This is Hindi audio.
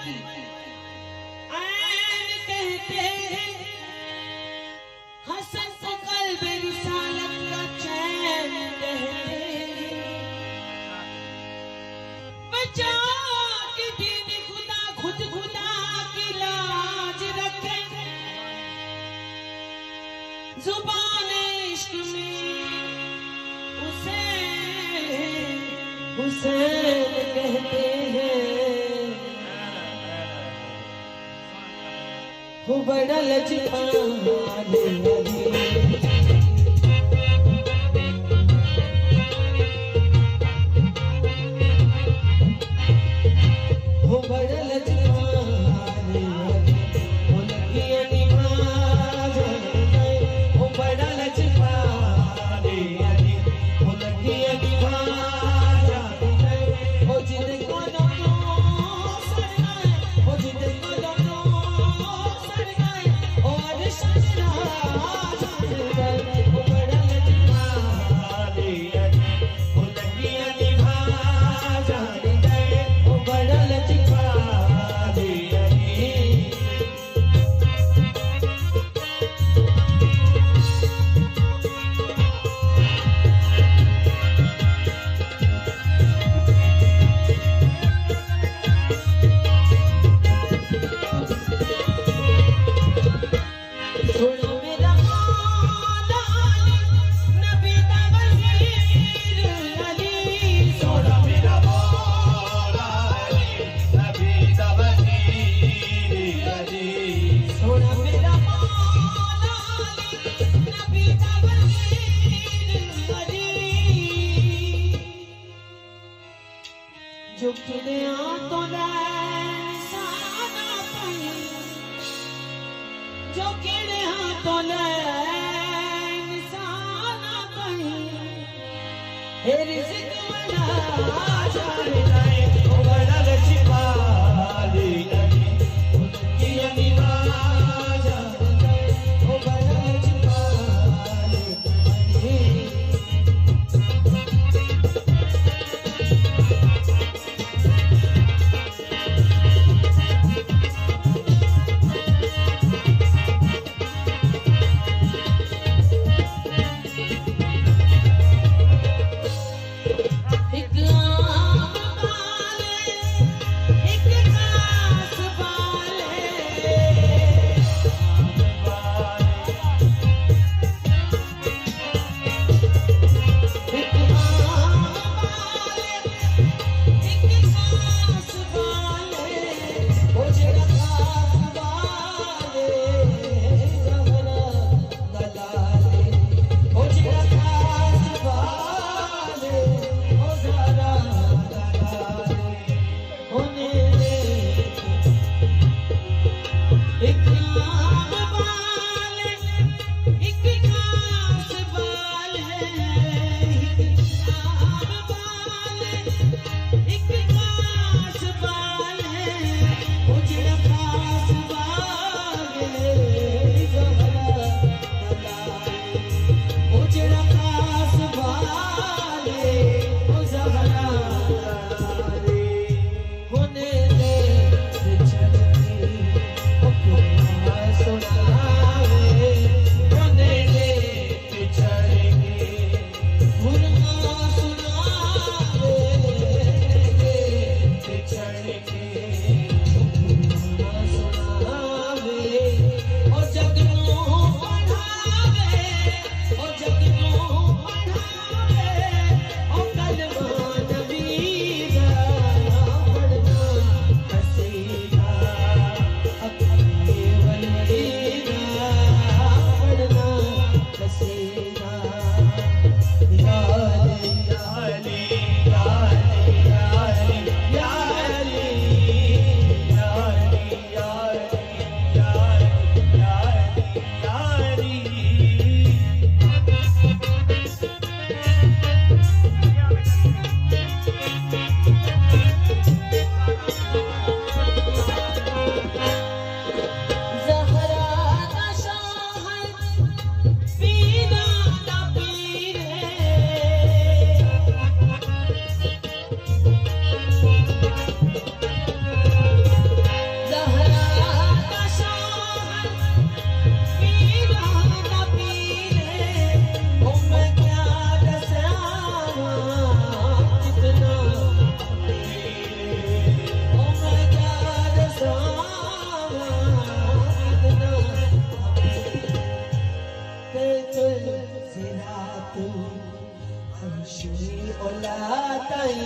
की ऐन कहते हैं हसन को कल्ब रिसालत का चैन कहते हैं बचा के दीन खुदा खुद खुदा की लाज रखे जुबान इश्क में हुसैन हुसैन कहते हैं वो बड़ा लजपाल वो बड़ा लजपाल वो लगिया निभाज वो बड़ा लजपाल वो लगिया निभाज वो जिनको दोनों सर गए वो जिनको दोनों सर गए और शराज गए वो बड़ा लजपाल वो लगिया निभाज वो बड़ा लजपाल सुनो मेरा मौला नबी का वज़ीर अली सोना मेरा मौला नबी दा वज़ीर अली सोना मेरा मौला नबी का वज़ीर अली जो किने तो साना पई जो किने तो साना पई हे रिज़्क़ वाला जाने लाए वो बड़ा लजपाल उनकी निवाज वो बड़ा लजपाल एक आम रात हर्षी ओलाताई